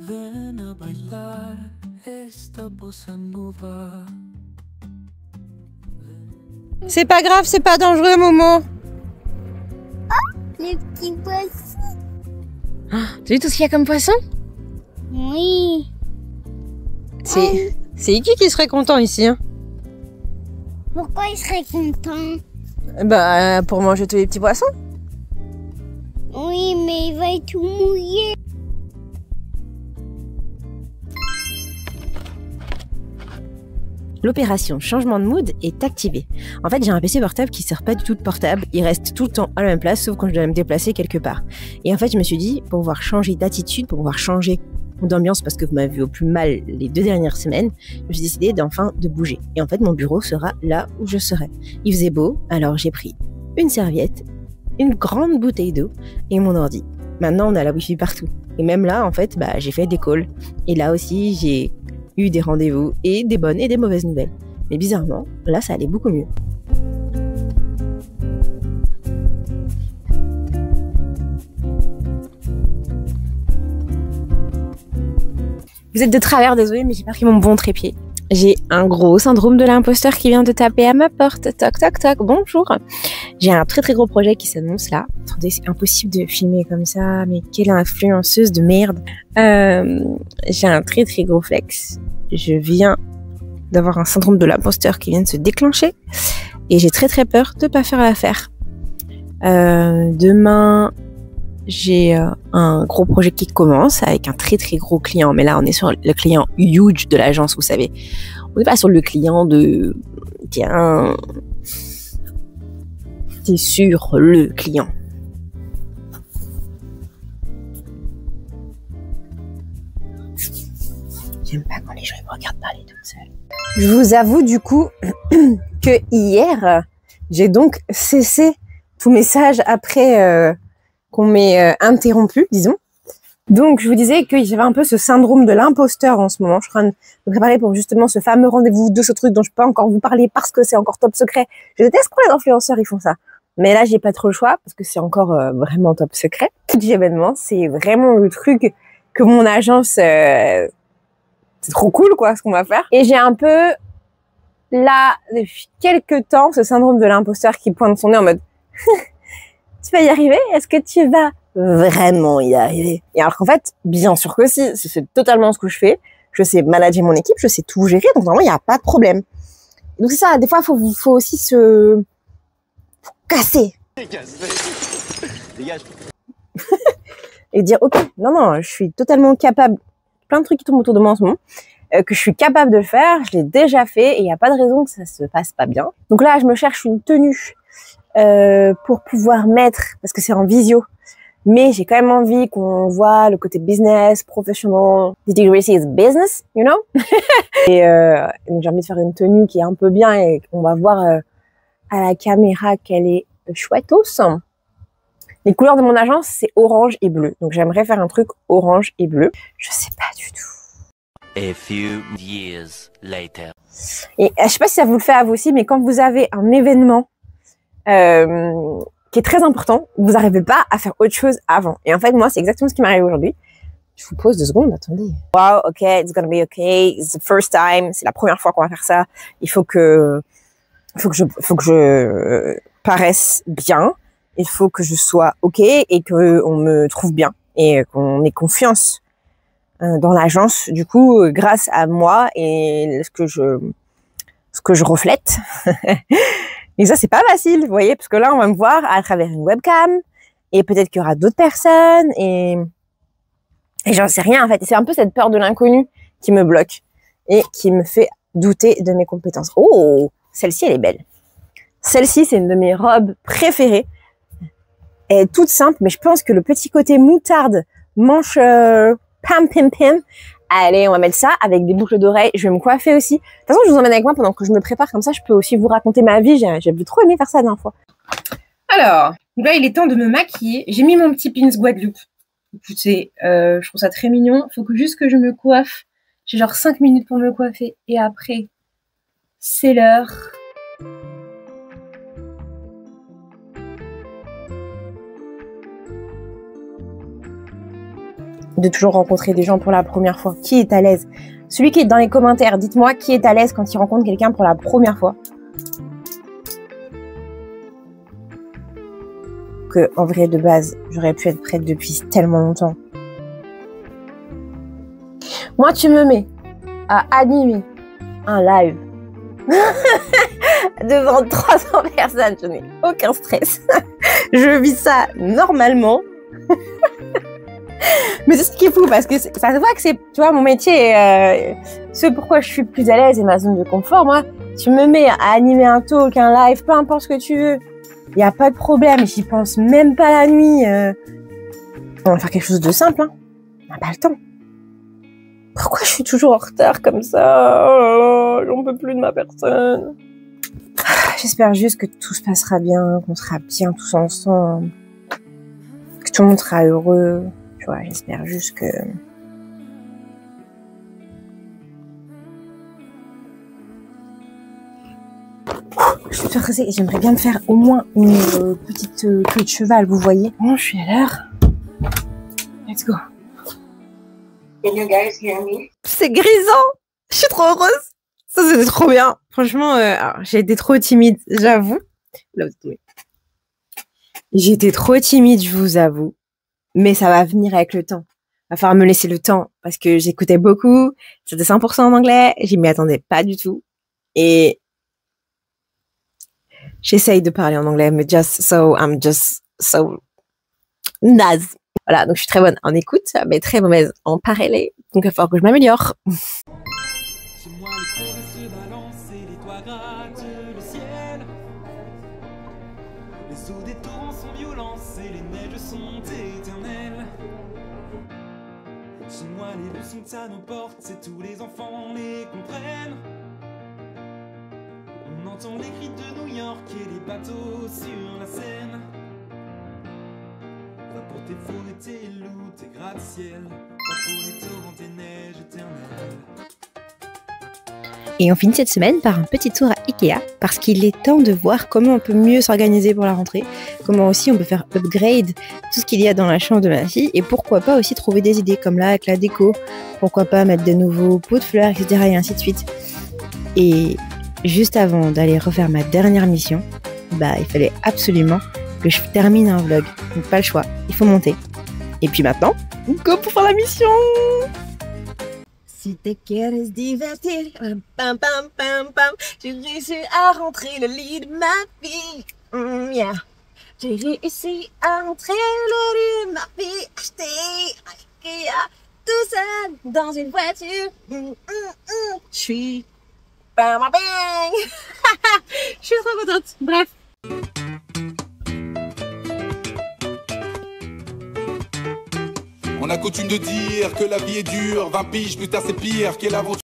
Ven a bailar esta bossa nova. C'est pas grave, c'est pas dangereux, Momo. Les petits poissons. T'as vu tout ce qu'il y a comme poisson? Oui. C'est Iki qui serait content ici. Hein. Pourquoi il serait content? Bah, pour manger tous les petits poissons. Oui, mais il va être tout mouillé. L'opération changement de mood est activée. En fait, j'ai un PC portable qui sert pas du tout de portable. Il reste tout le temps à la même place, sauf quand je dois me déplacer quelque part. Et en fait, je me suis dit, pour pouvoir changer d'attitude, pour pouvoir changer d'ambiance, parce que vous m'avez vu au plus mal les 2 dernières semaines, je me suis décidé d'enfin de bouger. Et en fait, mon bureau sera là où je serai. Il faisait beau, alors j'ai pris une serviette, une grande bouteille d'eau et mon ordi. Maintenant, on a la Wi-Fi partout. Et même là, en fait, bah, j'ai fait des calls. Et là aussi, j'ai eu des rendez-vous et des bonnes et des mauvaises nouvelles. Mais bizarrement, là, ça allait beaucoup mieux. Vous êtes de travers, désolé, mais j'ai pris mon bon trépied. J'ai un gros syndrome de l'imposteur qui vient de taper à ma porte. Toc, toc, toc, bonjour. J'ai un très gros projet qui s'annonce là. Attendez, c'est impossible de filmer comme ça, mais quelle influenceuse de merde. J'ai un très gros flex. Je viens d'avoir un syndrome de l'imposteur qui vient de se déclencher. Et j'ai très peur de pas faire l'affaire. Demain, j'ai un gros projet qui commence avec un très gros client. Mais là, on est sur le client huge de l'agence, vous savez. On n'est pas sur le client de... Tiens... C'est sur le client. J'aime pas quand les gens me regardent parler toute seule. Je vous avoue du coup que hier, j'ai donc cessé tout message après qu'on m'ait interrompu, disons. Donc je vous disais que j'avais un peu ce syndrome de l'imposteur en ce moment. Je suis en train de me préparer pour justement ce fameux rendez-vous de ce truc dont je peux pas encore vous parler parce que c'est encore top secret. Je déteste quand les influenceurs ils font ça. Mais là, j'ai pas trop le choix parce que c'est encore vraiment top secret. Tout événement, c'est vraiment le truc que mon agence... c'est trop cool, quoi, ce qu'on va faire. Et j'ai un peu, là, depuis quelques temps, ce syndrome de l'imposteur qui pointe son nez en mode « Tu vas y arriver? Est-ce que tu vas vraiment y arriver ?» Et alors qu'en fait, bien sûr que si, c'est totalement ce que je fais. Je sais manager mon équipe, je sais tout gérer, donc normalement, il n'y a pas de problème. Donc c'est ça, des fois, il faut aussi se... casser. Dégage. Et dire, ok, non, je suis totalement capable, plein de trucs qui tournent autour de moi en ce moment, que je suis capable de le faire, je l'ai déjà fait, et il n'y a pas de raison que ça se passe pas bien. Donc là, je me cherche une tenue pour pouvoir mettre, parce que c'est en visio, mais j'ai quand même envie qu'on voit le côté business, professional. The degree is business, you know. Et j'ai envie de faire une tenue qui est un peu bien et qu'on va voir à la caméra qu'elle est chouettos. Les couleurs de mon agence, c'est orange et bleu. Donc j'aimerais faire un truc orange et bleu. Je sais pas du tout. A few years later. Et je sais pas si ça vous le fait à vous aussi, mais quand vous avez un événement qui est très important, vous n'arrivez pas à faire autre chose avant. Et en fait, moi, c'est exactement ce qui m'arrive aujourd'hui. Je vous pose 2 secondes, attendez. Wow, ok, it's gonna be okay. It's the first time. C'est la première fois qu'on va faire ça. Il faut que je paraisse bien. Il faut que je sois ok et que on me trouve bien et qu'on ait confiance dans l'agence. Du coup, grâce à moi et ce que je reflète. Et ça, c'est pas facile, vous voyez, parce que là, on va me voir à travers une webcam et peut-être qu'il y aura d'autres personnes et j'en sais rien en fait. C'est un peu cette peur de l'inconnu qui me bloque et qui me fait douter de mes compétences. Oh, celle-ci, elle est belle. Celle-ci, c'est une de mes robes préférées. Elle est toute simple, mais je pense que le petit côté moutarde, manche pam. Allez, on va mettre ça avec des boucles d'oreilles. Je vais me coiffer aussi. De toute façon, je vous emmène avec moi pendant que je me prépare. Comme ça, je peux aussi vous raconter ma vie. J'ai trop aimé faire ça la dernière fois. Alors, là, il est temps de me maquiller. J'ai mis mon petit pins Guadeloupe. Écoutez, je trouve ça très mignon. Il faut juste que je me coiffe. J'ai genre 5 minutes pour me coiffer. Et après, c'est l'heure de toujours rencontrer des gens pour la première fois. Qui est à l'aise? Celui qui est dans les commentaires, dites-moi qui est à l'aise quand il rencontre quelqu'un pour la première fois. Que, en vrai, de base, j'aurais pu être prête depuis tellement longtemps. Moi, tu me mets à animer un live devant 300 personnes, je n'ai aucun stress. Je vis ça normalement. Mais c'est ce qui est fou parce que ça se voit que c'est, tu vois, mon métier, ce pourquoi je suis plus à l'aise et ma zone de confort. Moi, tu me mets à animer un talk, un live, peu importe ce que tu veux. Il n'y a pas de problème, j'y pense même pas la nuit. On va faire quelque chose de simple, hein. On n'a pas le temps. Pourquoi je suis toujours en retard comme ça? Oh, j'en peux plus de ma personne. J'espère juste que tout se passera bien, qu'on sera bien tous ensemble, que tout le monde sera heureux. Tu vois, j'espère juste que... Je suis stressée et j'aimerais bien me faire au moins une petite queue de cheval, vous voyez. Bon, je suis à l'heure. Let's go. Can you guys hear me? C'est grisant. Je suis trop heureuse. Ça, c'était trop bien. Franchement, j'ai été trop timide, j'avoue. J'ai été trop timide, je vous avoue. Mais ça va venir avec le temps. Va falloir me laisser le temps parce que j'écoutais beaucoup. C'était 100% en anglais. Je m'y attendais pas du tout. Et j'essaye de parler en anglais, mais I'm just so naze. Voilà, donc je suis très bonne en écoute, mais très mauvaise en parler. Donc il va falloir que je m'améliore. Chez moi, les forêts se balancent et les toits grattent le ciel. Les eaux des torrents sont violentes et les neiges sont éternelles. Chez moi, les leçons que ça nous porte, et tous les enfants les comprennent. On entend les cris de New York et les bateaux sur la Seine. Va pour tes forêts, tes loups, tes gratte-ciel. Va pour les torrents, tes neiges éternelles. Et on finit cette semaine par un petit tour à Ikea, parce qu'il est temps de voir comment on peut mieux s'organiser pour la rentrée, comment aussi on peut faire upgrade tout ce qu'il y a dans la chambre de ma fille, et pourquoi pas aussi trouver des idées, comme là avec la déco, pourquoi pas mettre de nouveaux pots de fleurs, etc. et ainsi de suite. Et juste avant d'aller refaire ma dernière mission, il fallait absolument que je termine un vlog, donc pas le choix, il faut monter. Et puis maintenant, go pour faire la mission! Si te quieres divertir, pam pam pam pam, j'ai réussi à rentrer le lit de ma fille. Yeah. J'ai réussi à rentrer le lit de ma fille, acheter à Ikea, tout seul dans une voiture. Je suis bam bam bang. Je suis trop contente. Bref. On a coutume de dire que la vie est dure, 20 piges plus tard c'est pire, quelle aventure.